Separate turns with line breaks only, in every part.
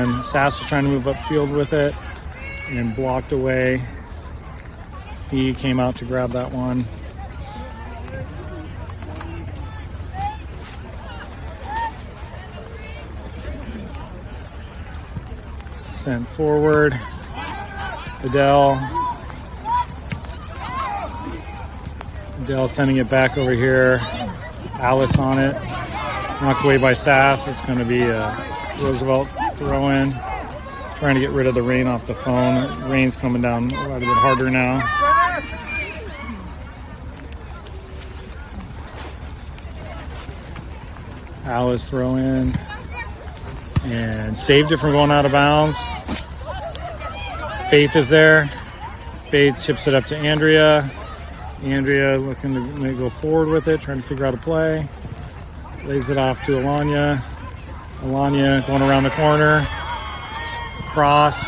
and Sass was trying to move upfield with it and blocked away. Fee came out to grab that one. Sent forward. Adele sending it back over here. Alice on it. Knocked away by Sass. It's going to be a Roosevelt throw in. Trying to get rid of the rain off the phone. Rain's coming down quite a bit harder now. Alice throw in. And saved it from going out of bounds. Faith is there. Faith chips it up to Andrea. Andrea looking to go forward with it, trying to figure out a play. Lays it off to Alanya. Alanya going around the corner. Cross.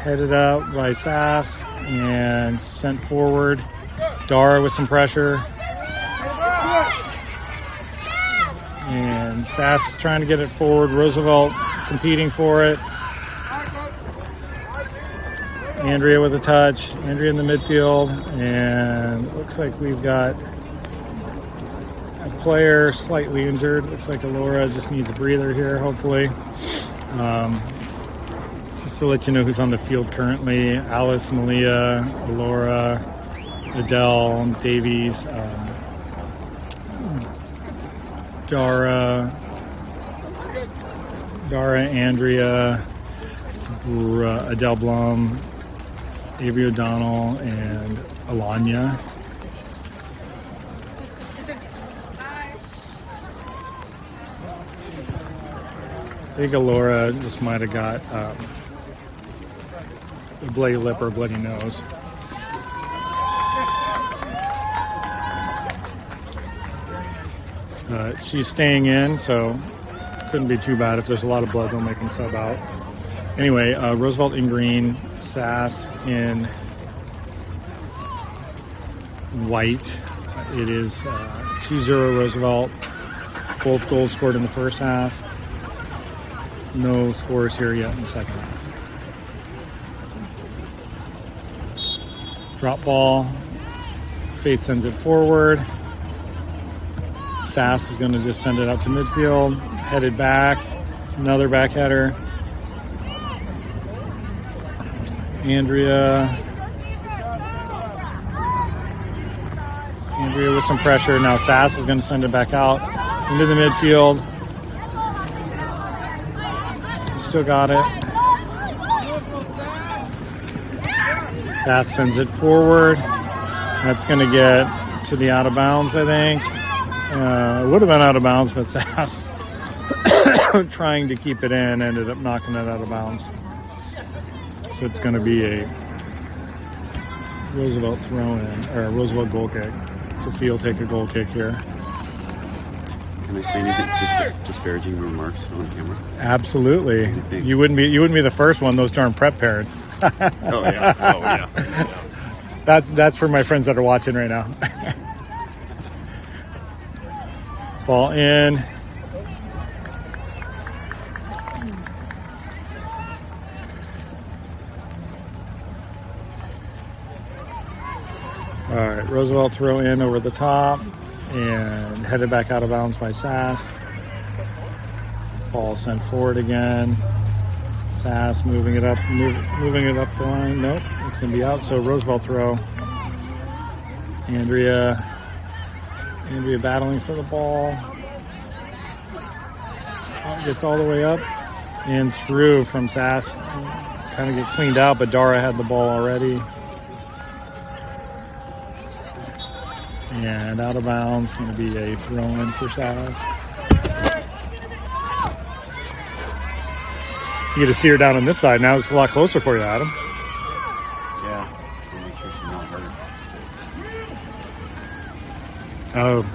Headed up by Sass and sent forward. Dara with some pressure. And Sass is trying to get it forward. Roosevelt competing for it. Andrea with a touch. Andrea in the midfield. And looks like we've got a player slightly injured. Looks like Alora just needs a breather here, hopefully. Just to let you know who's on the field currently. Alice, Malia, Alora, Adele, Davies, Dara, Andrea, Adele Blum, Avery O'Donnell, and Alanya. I think Alora just might have got a bloody lip or a bloody nose. She's staying in, so couldn't be too bad. If there's a lot of blood, they'll make them sub out. Anyway, Roosevelt in green, Sass in white. It is 2-0 Roosevelt. Both goals scored in the first half. No scores here yet in the second half. Drop ball. Faith sends it forward. Sass is going to just send it out to midfield. Headed back. Another back header. Andrea with some pressure. Now Sass is going to send it back out into the midfield. Still got it. Sass sends it forward. That's going to get to the out of bounds, I think. It would have been out of bounds, but Sass trying to keep it in ended up knocking it out of bounds. So it's going to be a Roosevelt throw-in, or a Roosevelt goal kick. Sophia will take a goal kick here.
Can I say anything disparaging remarks on camera?
Absolutely. You wouldn't be the first one. Those darn prep parents.
Oh yeah.
That's for my friends that are watching right now. Ball in. All right, Roosevelt throw in over the top and headed back out of bounds by Sass. Ball sent forward again. Sass moving it up the line. Nope, it's going to be out. So Roosevelt throw. Andrea battling for the ball. Gets all the way up and through from Sass. Kind of get cleaned out, but Dara had the ball already. And out of bounds, going to be a throw-in for Sass. You get to see her down on this side now. It's a lot closer for you, Adam.
Yeah, make sure she's not hurt.
Oh.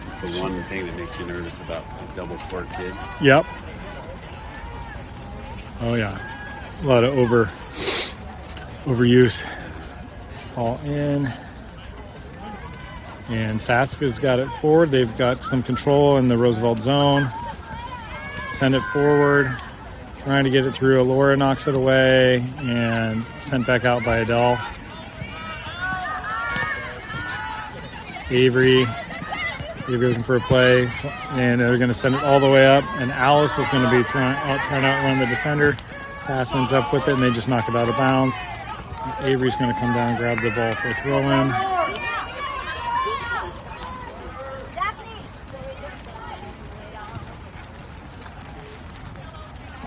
It's the one thing that makes you nervous about a double sport kid.
Yep. Oh, yeah. A lot of overuse. All in. And Saska's got it forward. They've got some control in the Roosevelt zone. send it forward, trying to get it through. Laura knocks it away and sent back out by Adele. Avery looking for a play, and they're going to send it all the way up, and Alice is going to be trying to outrun the defender. Sass ends up with it, and they just knock it out of bounds. Avery's going to come down and grab the ball for a throw-in.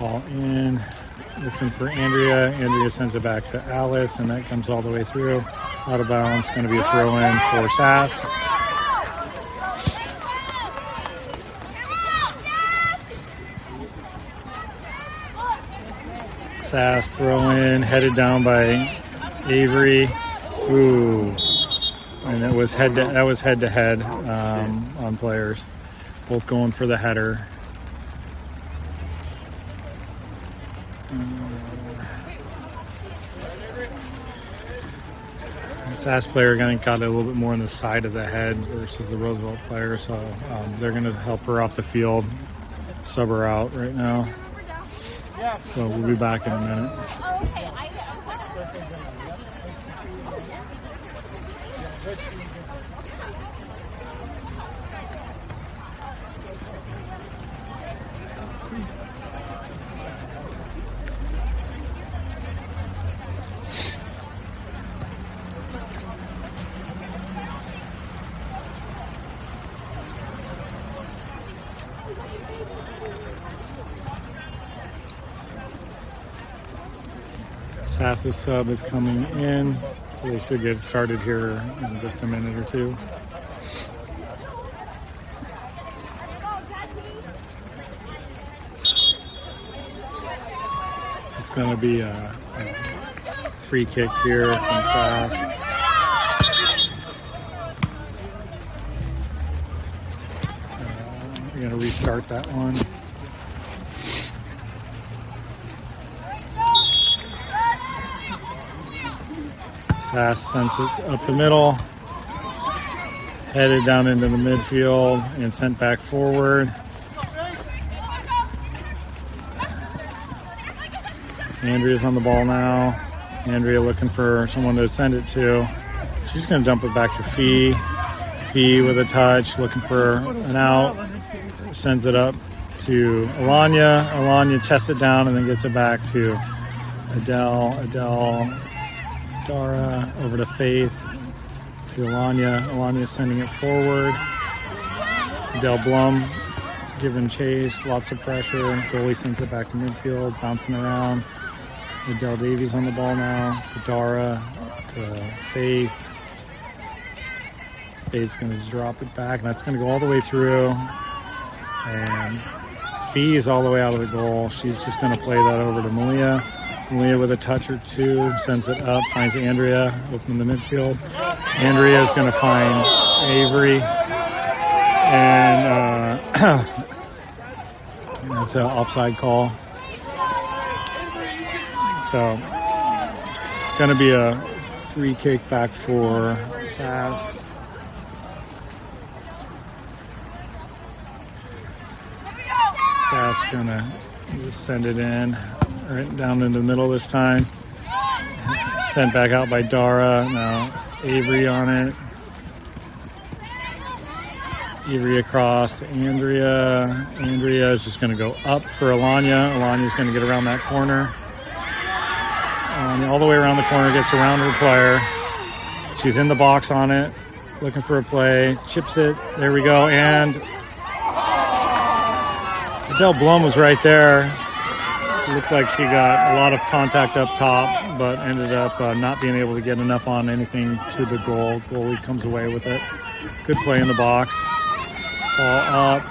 Ball in. Looking for Andrea. Andrea sends it back to Alice, and that comes all the way through. Out of bounds. Going to be a throw-in for Sass. Sass throw-in, headed down by Avery. Ooh. And that was head-to-head on players. Both going for the header. Sass player got it a little bit more on the side of the head versus the Roosevelt player, so they're going to help her off the field, sub her out right now. So we'll be back in a minute. Sass's sub is coming in, so they should get started here in just a minute or two. This is going to be a free kick here from Sass. We're going to restart that one. Sass sends it up the middle, headed down into the midfield, and sent back forward. Andrea's on the ball now. Andrea looking for someone to send it to. She's going to dump it back to Fee. Fee with a touch, looking for an out. Sends it up to Alanya. Alanya chests it down and then gets it back to Adele. Adele. Dara over to Faith, to Alanya. Alanya sending it forward. Adele Blum giving chase, lots of pressure. Goalie sends it back to midfield, bouncing around. Adele Davies on the ball now, to Dara, to Faith. Faith's going to drop it back, and that's going to go all the way through. And Fee is all the way out of the goal. She's just going to play that over to Malia. Malia with a touch or two, sends it up, finds Andrea, open the midfield. Andrea is going to find Avery, and that's an offside call. So, going to be a free kick back for Sass. Sass going to just send it in. Right down in the middle this time. Sent back out by Dara. Now Avery on it. Avery across to Andrea. Andrea is just going to go up for Alanya. Alanya's going to get around that corner. All the way around the corner, gets around her player. She's in the box on it. Looking for a play. Chips it. There we go. And Adele Blum was right there. Looked like she got a lot of contact up top, but ended up not being able to get enough on anything to the goal. Goalie comes away with it. Good play in the box. Ball up.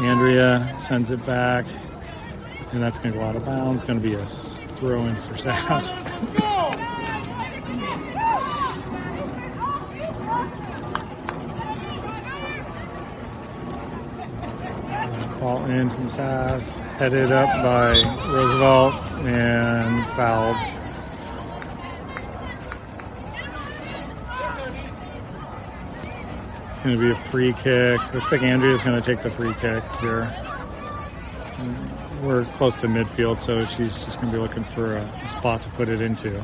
Andrea sends it back, and that's going to go out of bounds. Going to be a throw-in for Sass. Ball in from Sass, headed up by Roosevelt, and fouled. It's going to be a free kick. Looks like Andrea's going to take the free kick here. We're close to midfield, so she's just going to be looking for a spot to put it into.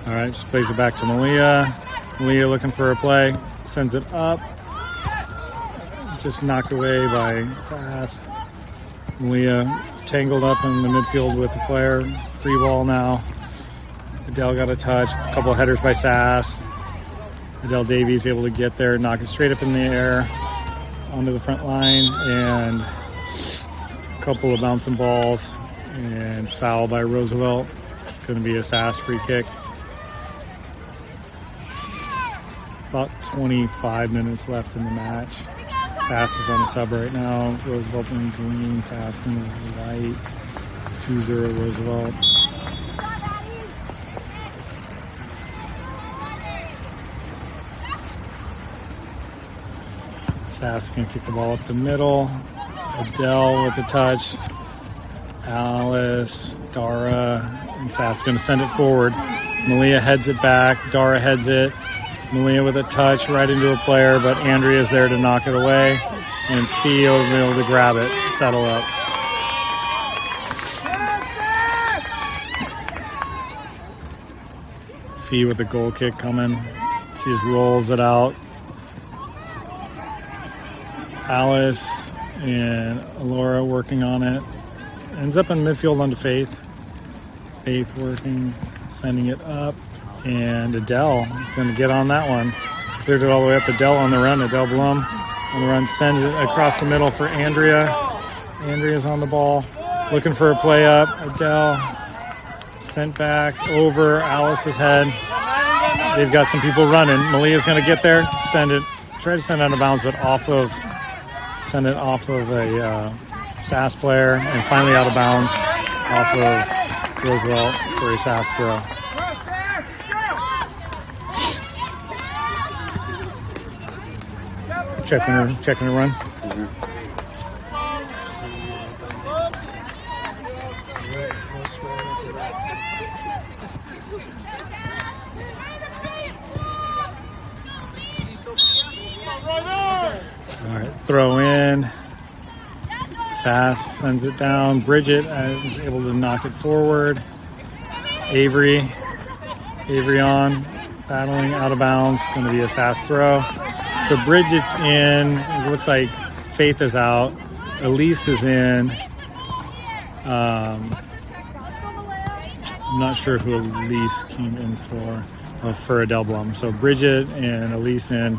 All right, just plays it back to Malia. Malia looking for a play, sends it up. Just knocked away by Sass. Malia tangled up in the midfield with the player. Free ball now. Adele got a touch. A couple of headers by Sass. Adele Davies able to get there, knock it straight up in the air onto the front line, and a couple of bouncing balls and foul by Roosevelt. Going to be a Sass free kick. About 25 minutes left in the match. Sass is on the sub right now. Roosevelt in green, Sass in white. 2-0 Roosevelt. Sass gonna kick the ball up the middle. Adele with the touch. Alice, Dara, and Sass gonna send it forward. Malia heads it back. Dara heads it. Malia with a touch right into a player, but Andrea's there to knock it away. And Fee over the middle to grab it, settle up. Fee with the goal kick coming. She just rolls it out. Alice and Alora working on it. Ends up in midfield onto Faith. Faith working, sending it up. And Adele going to get on that one. Cleared it all the way up. Adele on the run. Adele Blum on the run. Sends it across the middle for Andrea. Andrea's on the ball. Looking for a play up. Adele sent back over Alice's head. They've got some people running. Malia's going to get there. Send it. Try to send it out of bounds, but send it off of a Sass player. And finally out of bounds off of Roosevelt for a Sass throw. Checking her run. All right, throw in. Sass sends it down. Bridget is able to knock it forward. Avery on, battling out of bounds. Going to be a Sass throw. So Bridget's in. It looks like Faith is out. Elise is in. I'm not sure who Elise came in for Adele Blum. So Bridget and Elise in,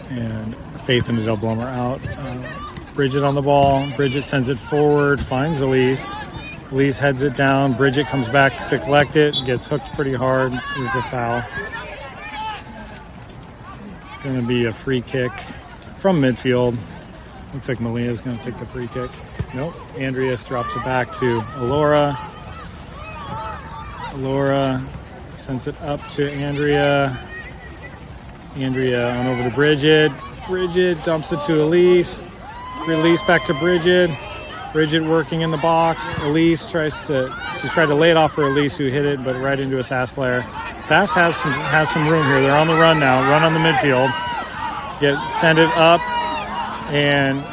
and Faith and Adele Blum are out. Bridget on the ball. Bridget sends it forward, finds Elise. Elise heads it down. Bridget comes back to collect it, gets hooked pretty hard. There's a foul. Going to be a free kick from midfield. Looks like Malia's going to take the free kick. Nope. Andreas drops it back to Alora. Alora sends it up to Andrea. Andrea on over to Bridget. Bridget dumps it to Elise. Release back to Bridget. Bridget working in the box. Elise tried to lay it off for Elise, who hit it, but right into a Sass player. Sass has some room here. They're on the run now. Run on the midfield. Send it up, and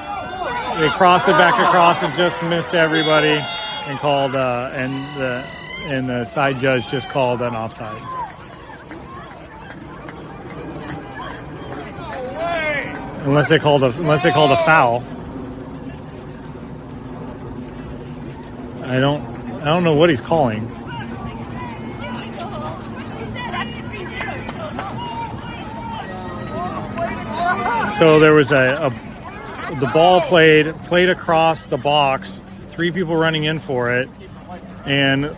they cross it back across and just missed everybody, and called and the side judge just called an offside. Unless they called a foul. I don't know what he's calling. So there was the ball played across the box, 3 people running in for it, and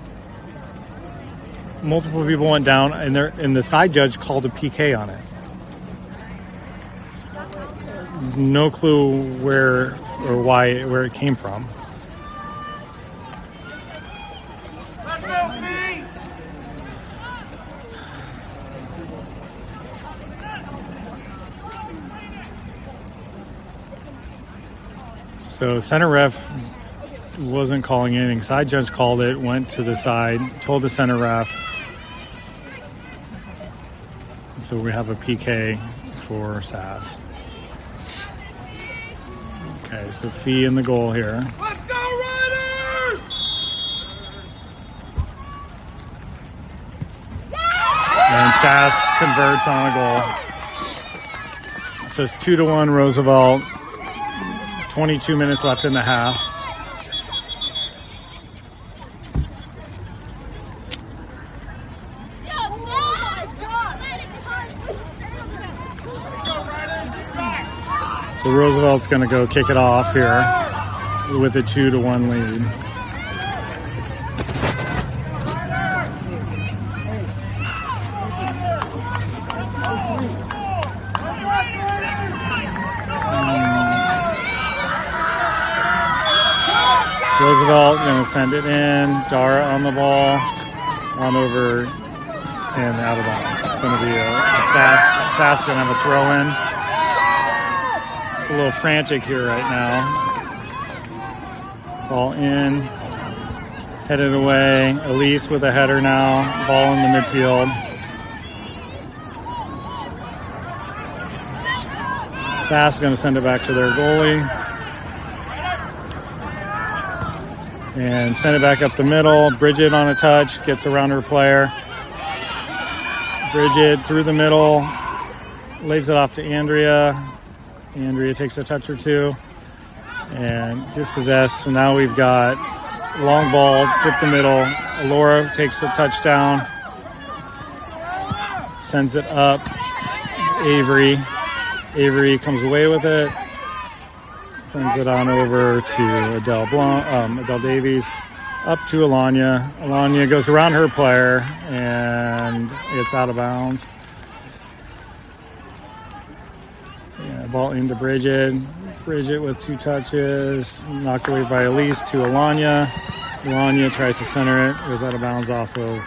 multiple people went down, and the side judge called a PK on it. No clue where it came from. So center ref wasn't calling anything. Side judge called it, went to the side, told the center ref. So we have a PK for Sass. Okay, so Fee in the goal here.
Let's go, Riders!
And Sass converts on a goal. So it's 2-1 Roosevelt. 22 minutes left in the half. So Roosevelt's going to go kick it off here with a 2-1 lead. Roosevelt going to send it in. Dara on the ball, on over and out of bounds. It's going to be a Sass going to have a throw in. It's a little frantic here right now. Ball in, headed away. Elise with a header now. Ball in the midfield. Sass going to send it back to their goalie. And send it back up the middle. Bridget on a touch, gets around her player. Bridget through the middle, lays it off to Andrea. Andrea takes a touch or two and dispossessed. So now we've got long ball, flip the middle. Laura takes the touchdown, sends it up. Avery comes away with it. Sends it on over to Adele Davies, up to Alanya. Alanya goes around her player, and it's out of bounds. Yeah, ball into Bridget. Bridget with 2 touches, knocked away by Elise to Alanya. Alanya tries to center it. It was out of bounds off of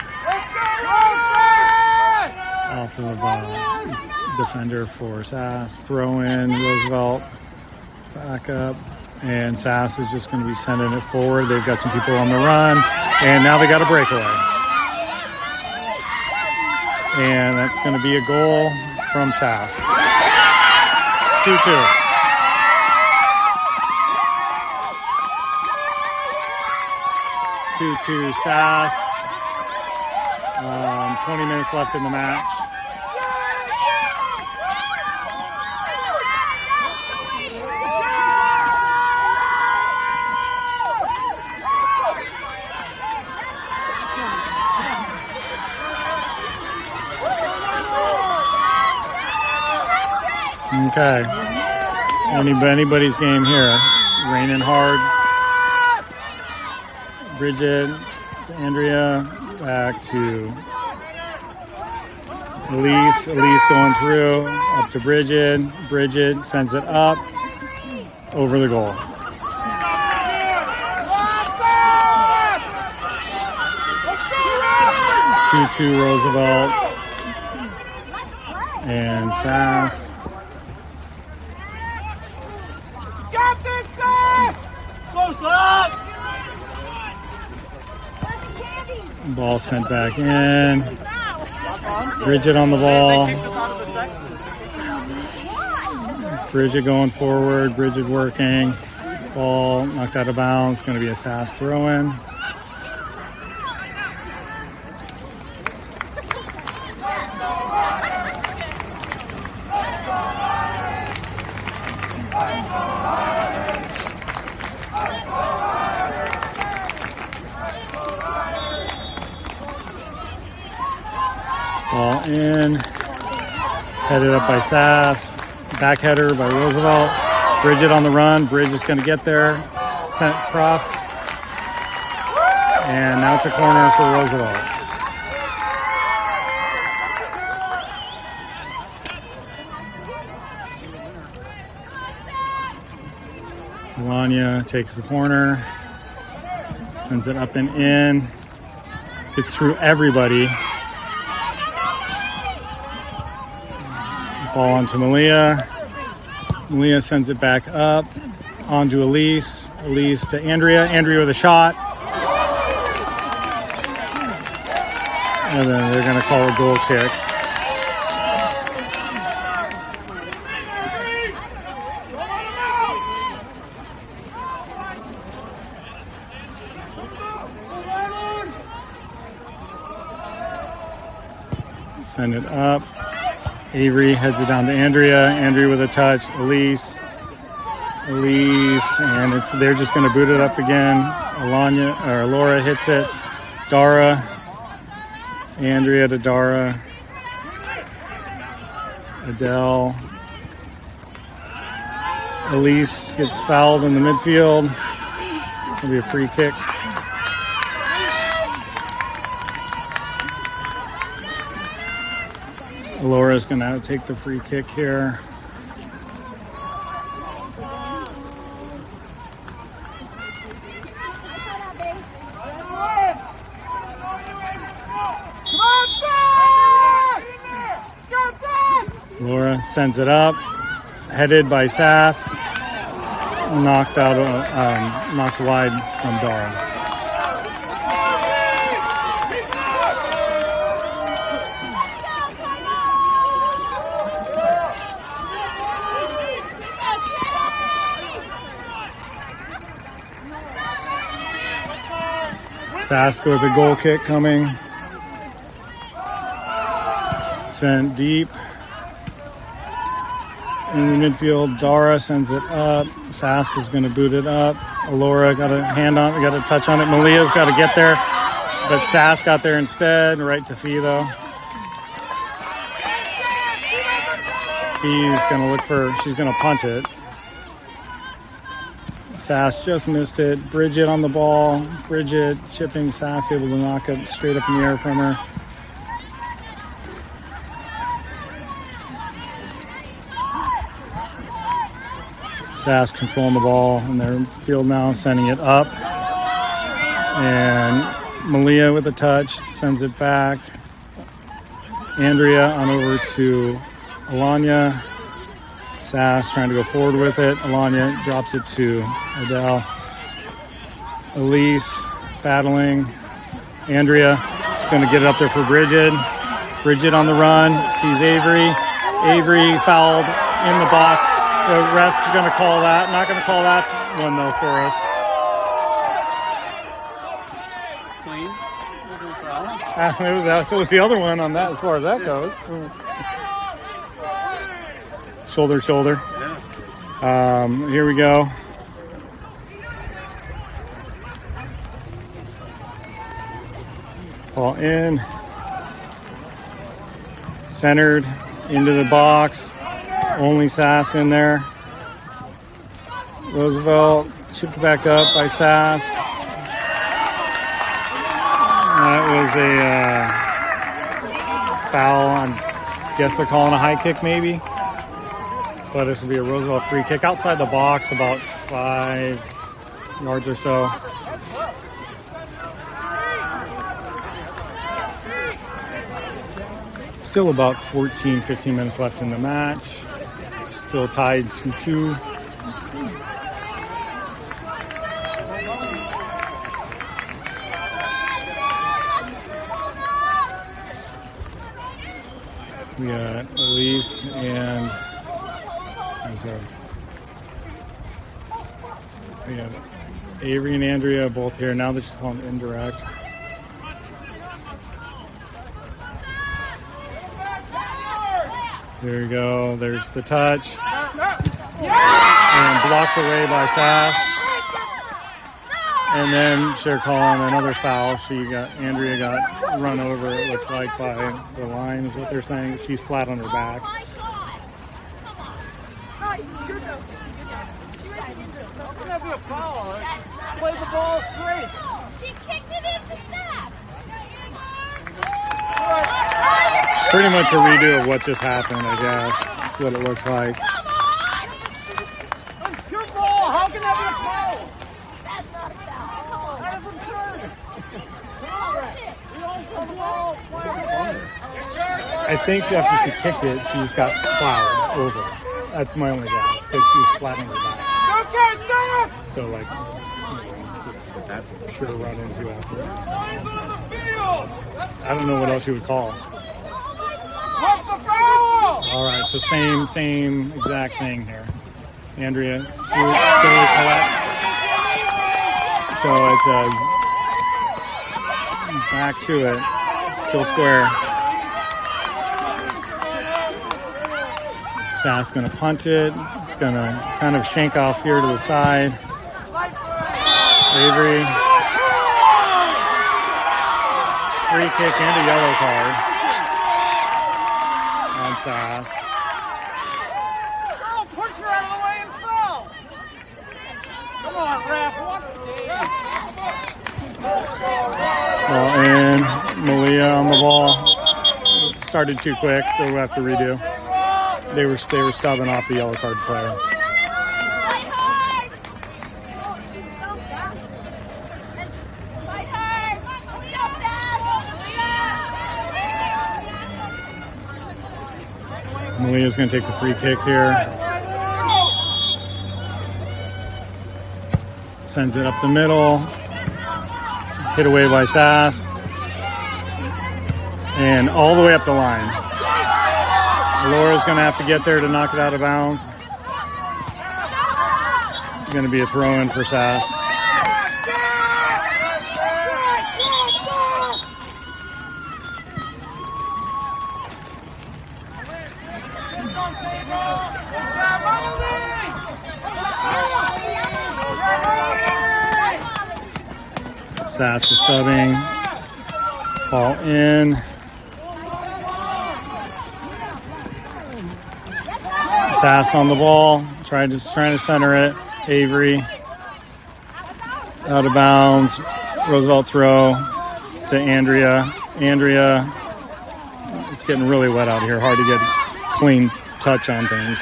defender for Sass. Throw in, Roosevelt. Back up, and Sass is just going to be sending it forward. They've got some people on the run, and now they got a breakaway. And that's going to be a goal from Sass. 2-2. Sass. 20 minutes left in the match. Okay. Anybody's game here. Raining hard. Bridget to Andrea. Back to Elise. Elise going through. Up to Bridget. Bridget sends it up. Over the goal. Two Roosevelt. And Sass. Ball sent back in. Bridget on the ball. Bridget going forward. Bridget working. Ball knocked out of bounds. Going to be a Sass throw-in. Ball in, headed up by Sass, back header by Roosevelt. Bridget on the run. Bridget is going to get there. Sent cross, and now it's a corner for Roosevelt. Alanya takes the corner, sends it up and in, gets through everybody. Ball onto Malia. Malia sends it back up On to Elise. Elise to Andrea. Andrea with a shot. And then they're going to call a goal kick. Send it up. Avery heads it down to Andrea. Andrea with a touch. Elise, and they're just going to boot it up again. Laura hits it. Dara. Andrea to Dara. Adele. Elise gets fouled in the midfield. It's going to be a free kick. Laura's going to take the free kick here. Laura sends it up, headed by Sass, knocked wide from Dara. Sask with a goal kick coming. Sent deep. In the midfield, Dara sends it up. Sass is going to boot it up. Alora got a hand on it, got a touch on it. Malia's got to get there. But Sass got there instead, right to Fee though. Fee's going to look for, she's going to punt it. Sass just missed it. Bridget on the ball. Bridget chipping Sass, able to knock it straight up in the air from her. Sass controlling the ball in their field now, sending it up. And Malia with a touch, sends it back. Andrea on over to Alanya. Sass trying to go forward with it. Alanya drops it to Adele. Elise battling. Andrea is going to get it up there for Bridget. Bridget on the run. Sees Avery. Avery fouled in the box. The ref's going to call that. Not going to call that one, though, for us.
Clean.
So was the other one on that as far as that goes. Shoulder to shoulder.
Yeah.
Here we go. Ball in. Centered into the box. Only Sass in there. Roosevelt chipped back up by Sass. That was a foul. I guess they're calling a high kick maybe. But this will be a Roosevelt free kick outside the box, about 5 yards or so. Still about 14, 15 minutes left in the match. Still tied 2-2. We got Elise and we got Avery and Andrea both here. Now they're just calling it indirect. There you go. There's the touch. And blocked away by Sass. And then they're calling another foul. Andrea got run over, it looks like, by the line is what they're saying. She's flat on her back.
Play the ball straight.
She kicked it into Sass.
Pretty much a redo of what just happened, I guess. That's what it looks like.
Come on!
That's pure ball. How can that be a foul?
That's not a foul.
That is absurd.
Bullshit.
We all saw the ball.
I think after she kicked it, she just got plowed over. That's my only guess. I think she was flat on her back.
Okay.
So like,
Like that.
sure to run into after.
Lines on the field.
I don't know what else you would call.
What's the foul?
All right, so same exact thing here. Andrea still collects. So it's back to it. Still square. Sass gonna punt it. It's gonna kind of shank off here to the side. Avery. Free kick and a yellow card on Sass.
Oh, push her out of the way and foul. Come on, ref.
Well, and Malia on the ball. Started too quick. They'll have to redo. They were subbing off the yellow card player.
Fight hard! Fight hard!
Malia's going to take the free kick here. Sends it up the middle. Hit away by Sass. And all the way up the line. Laura's going to have to get there to knock it out of bounds. It's going to be a throw-in for Sass. Sass is subbing. Ball in. Sass on the ball. Trying to center it. Avery. Out of bounds. Roosevelt throw to Andrea. Andrea. It's getting really wet out here. Hard to get clean touch on things.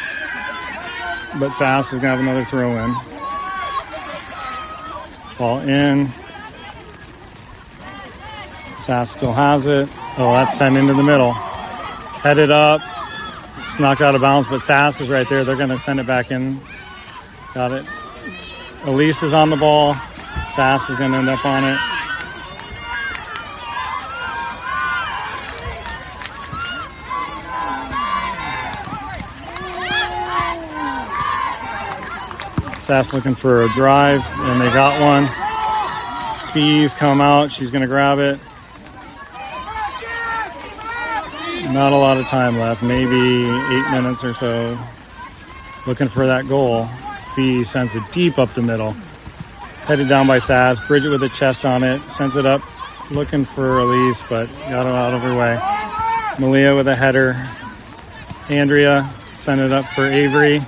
But Sass is going to have another throw in. Ball in. Sass still has it. Oh, that's sent into the middle. Headed up. It's knocked out of bounds, but Sass is right there. They're going to send it back in. Got it. Elise is on the ball. Sass is going to end up on it. Sass looking for a drive, and they got one. Fees come out. She's going to grab it. Not a lot of time left, maybe 8 minutes or so. Looking for that goal. Fee sends it deep up the middle. Headed down by Sass. Bridget with the chest on it. Sends it up. Looking for Elise, but got it out of her way. Malia with a header. Andrea sent it up for Avery.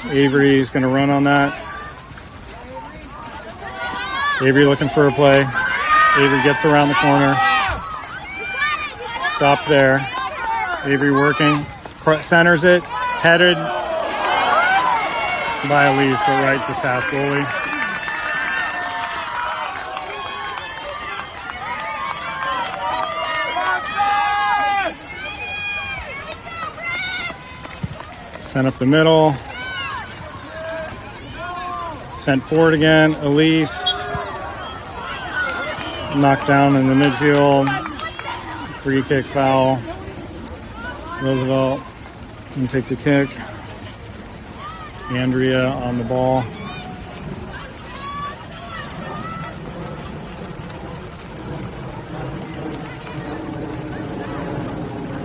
Avery's going to run on that. Avery looking for a play. Avery gets around the corner. Stop there. Avery working. Centers it. Headed by Elise, but right to Sass goalie. Sent up the middle. Sent forward again. Elise. Knocked down in the midfield. Free kick foul. Roosevelt can take the kick. Andrea on the ball.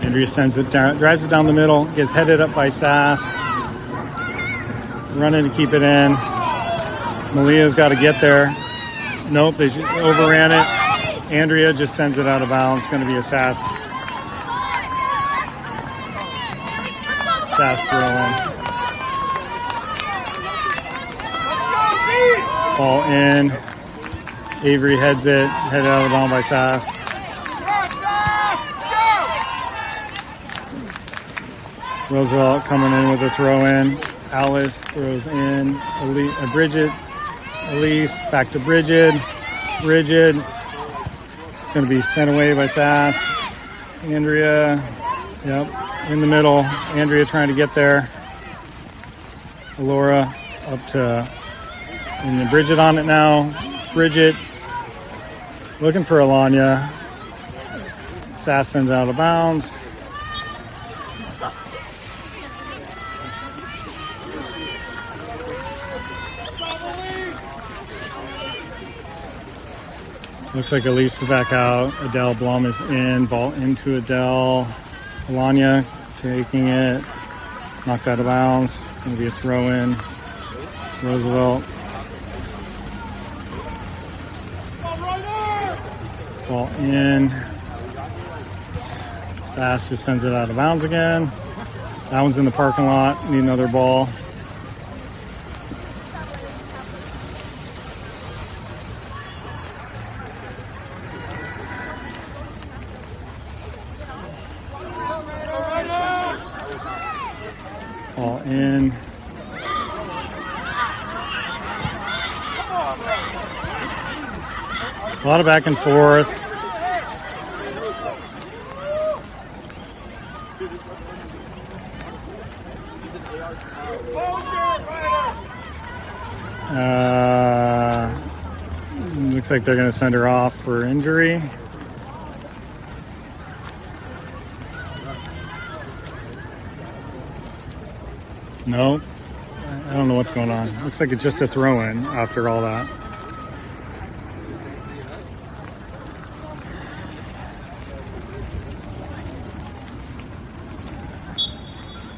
Andrea sends it down, drives it down the middle, gets headed up by Sass. Running to keep it in. Malia's got to get there. Nope, they overran it. Andrea just sends it out of bounds. It's going to be a Sass throw-in. Ball in. Avery heads it. Headed out of bounds by Sass. Roosevelt coming in with a throw-in. Alice throws in. Bridget. Elise back to Bridget. Bridget. It's going to be sent away by Sass. Andrea. Yep. In the middle. Andrea trying to get there. Laura up to And then Bridget on it now. Bridget looking for Alanya. Sass sends out of bounds. Looks like Elise is back out. Adele Blum is in. Ball into Adele. Alanya taking it. Knocked out of bounds. Going to be a throw in. Roosevelt. Ball in. Sass just sends it out of bounds again. That one's in the parking lot. Need another ball. Ball in. A lot of back and forth. Looks like they're going to send her off for injury. Nope. I don't know what's going on. Looks like it's just a throw-in after all that.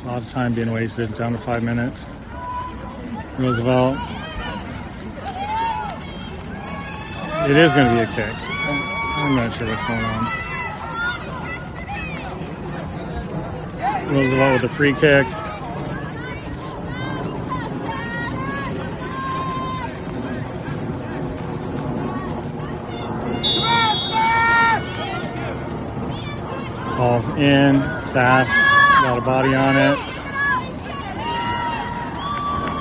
A lot of time being wasted, down to 5 minutes. Roosevelt. It is going to be a kick. I'm not sure what's going on. Roosevelt with a free kick. Ball's in. Sass got a body on it.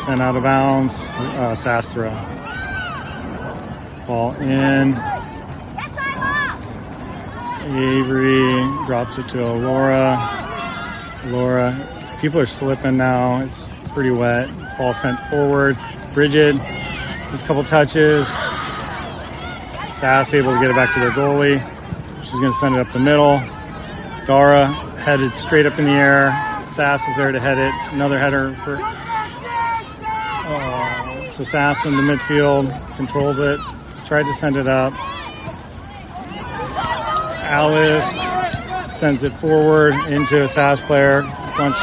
Sent out of bounds. Sass throw. Ball in. Avery drops it to Laura. People are slipping now. It's pretty wet. Ball sent forward. Bridget with a couple touches. Sass able to get it back to their goalie. She's going to send it up the middle. Dara headed straight up in the air. Sass is there to head it. Another header for. So Sass in the midfield controls it. Tried to send it up. Alice sends it forward into a Sass player. Bunch.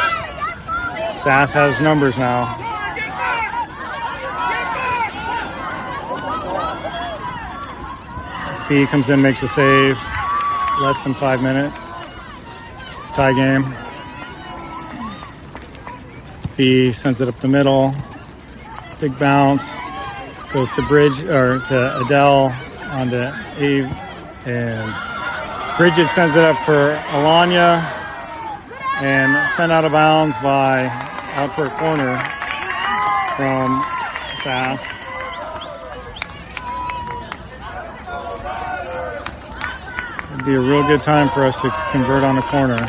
Sass has numbers now. Fee comes in, makes a save. Less than 5 minutes. Tie game. Fee sends it up the middle. Big bounce. Goes to to Adele onto Ave. And Bridget sends it up for Alanya. And sent out of bounds out for a corner from Sass. It'd be a real good time for us to convert on a corner.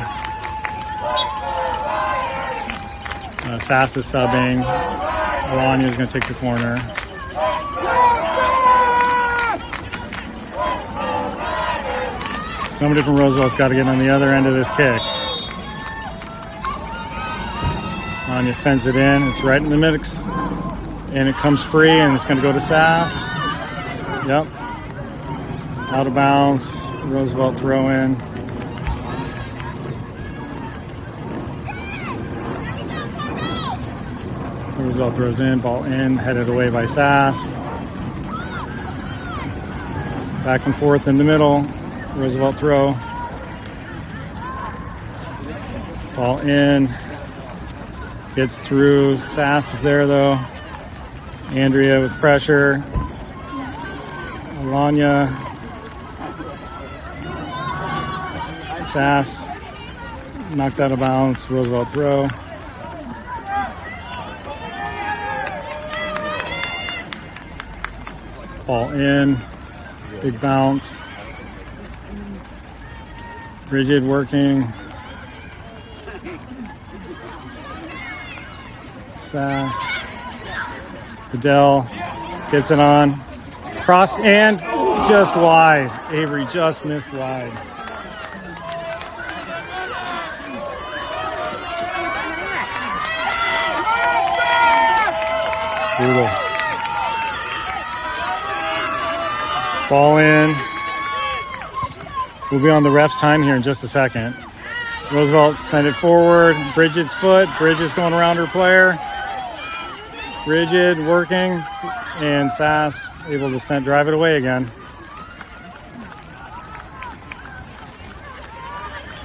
Sass is subbing. Alanya is going to take the corner. Somebody from Roosevelt's got to get on the other end of this kick. Alanya sends it in. It's right in the mix. And it comes free, and it's going to go to Sass. Yep. Out of bounds. Roosevelt throw in. Roosevelt throws in, ball in, headed away by Sass. Back and forth in the middle. Roosevelt throw. Ball in. Gets through. Sass is there though. Andrea with pressure. Alanya. Sass knocked out of bounds. Roosevelt throw. Ball in. Big bounce. Bridget working. Sass. Adele Gets it on. Cross and just wide. Avery just missed wide. Brutal. Ball in. We'll be on the ref's time here in just a second. Roosevelt sent it forward. Bridget's foot. Bridget's going around her player. Bridget working. And Sass able to drive it away again.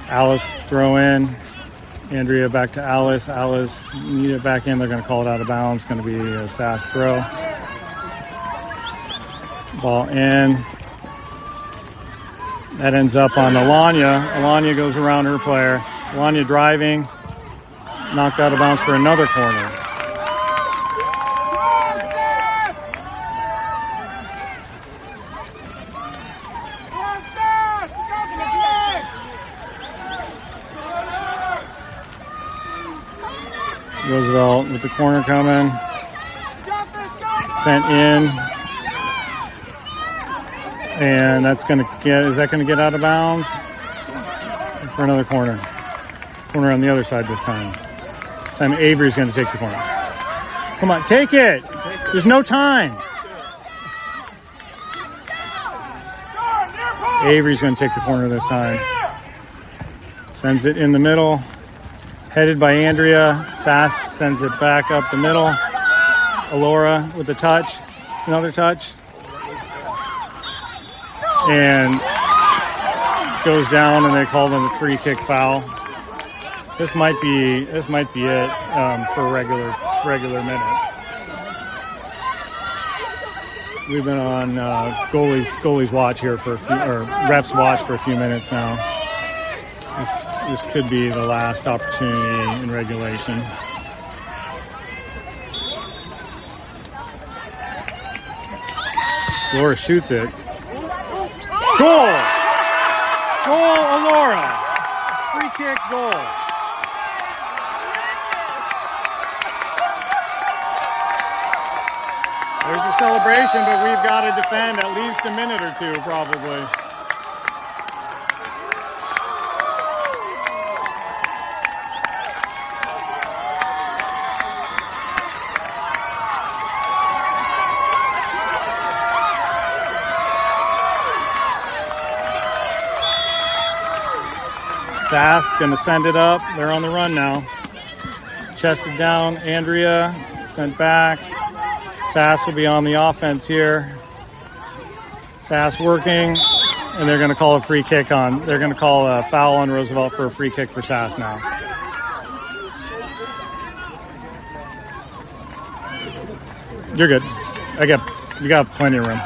Alice throw in. Andrea back to Alice. Alice need it back in. They're going to call it out of bounds. It's going to be a Sass throw. Ball in. That ends up on Alanya. Alanya goes around her player. Alanya driving. Knocked out of bounds for another corner. Roosevelt with the corner coming. Sent in. And that's going to get, is that going to get out of bounds? For another corner. Corner on the other side this time. Simon Avery's going to take the corner. Come on, take it. There's no time. Avery's going to take the corner this time. Sends it in the middle. Headed by Andrea. Sass sends it back up the middle. Alora with the touch. Another touch. And goes down, and they call them a free kick foul. This might be it for regular minutes. We've been on goalies watch here for refs watch for a few minutes now. This could be the last opportunity in regulation. Laura shoots it. Goal! Goal, Alora. Free kick goal. There's a celebration, but we've got to defend at least a minute or two, probably. Sass going to send it up. They're on the run now. Chested down. Andrea sent back. Sass will be on the offense here. Sass working. And they're going to call a free kick on. They're going to call a foul on Roosevelt for a free kick for Sass now. You're good. You got plenty of room.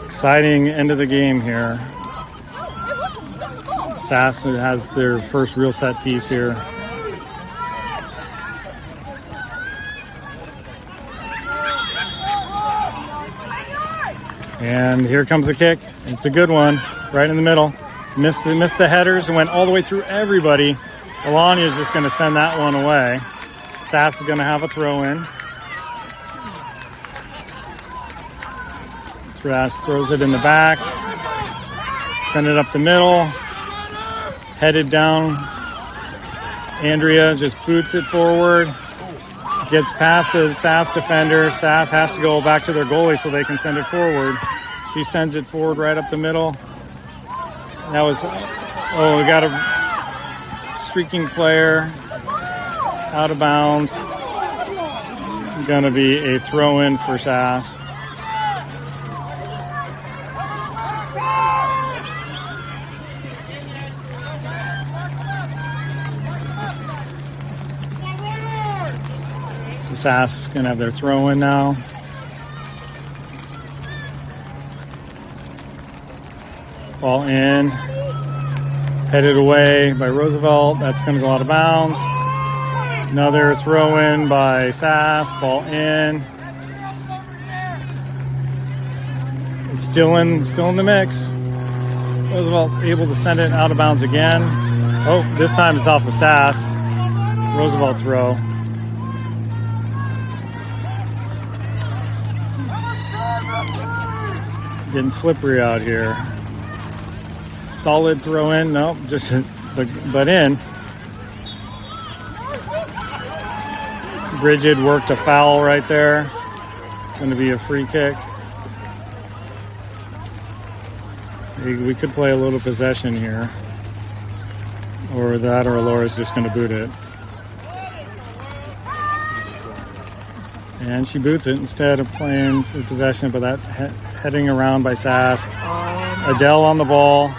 Exciting end of the game here. Sass has their first real set piece here. And here comes the kick. It's a good one, right in the middle. Missed the headers and went all the way through everybody. Alanya is just going to send that one away. Sass is going to have a throw in. Sass throws it in the back. Send it up the middle. Headed down. Andrea just boots it forward. Gets past the Sass defender. Sass has to go back to their goalie so they can send it forward. She sends it forward right up the middle. That was, we got a streaking player out of bounds. Going to be a throw in for Sass. Sass is going to have their throw in now. Ball in. Headed away by Roosevelt. That's going to go out of bounds. Another throw in by Sass. Ball in. It's still in the mix. Roosevelt able to send it out of bounds again. Oh, this time it's off of Sass. Roosevelt throw. Getting slippery out here. Solid throw in. Nope, just but in. Bridget worked a foul right there. Going to be a free kick. We could play a little possession here. Or that, or Laura's just going to boot it. And she boots it instead of playing for possession, but that heading around by Sass. Adele on the ball.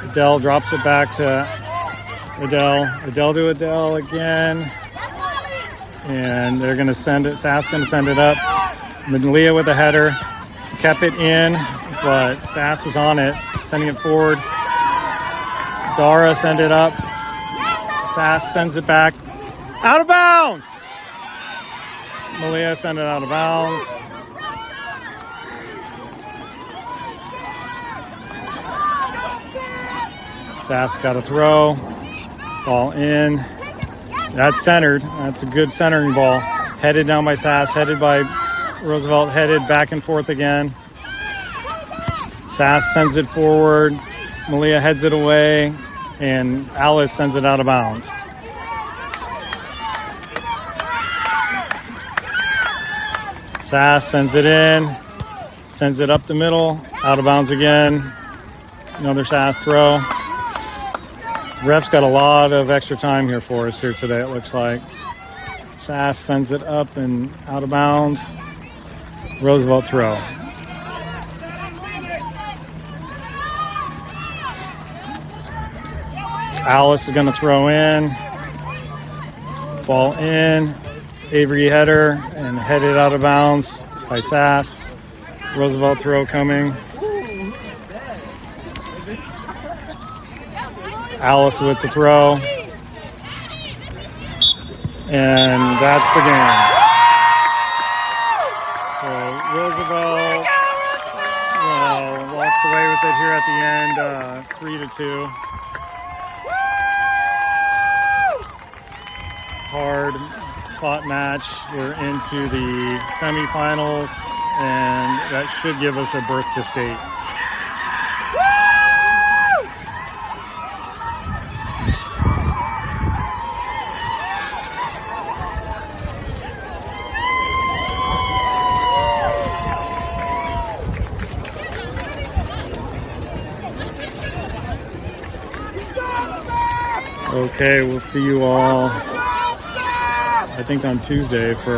Adele drops it back to Adele. Adele to Adele again. And they're going to send it. Sass going to send it up. Malia with a header. Kept it in, but Sass is on it. Sending it forward. Dara send it up. Sass sends it back. Out of bounds! Malia sent it out of bounds. Sass got a throw. Ball in. That's centered. That's a good centering ball. Headed down by Sass. Headed by Roosevelt. Headed back and forth again. Sass sends it forward. Malia heads it away. And Alice sends it out of bounds. Sass sends it in. Sends it up the middle. Out of bounds again. Another Sass throw. Ref's got a lot of extra time here for us here today, it looks like. Sass sends it up and out of bounds. Roosevelt throw. Alice is going to throw in. Ball in. Avery header and headed out of bounds by Sass. Roosevelt throw coming. Alice with the throw. And that's the game. So Roosevelt walks away with it here at the end, 3-2. Hard fought match. We're into the semifinals, and that should give us a berth to state. Okay, we'll see you all, I think, on Tuesday for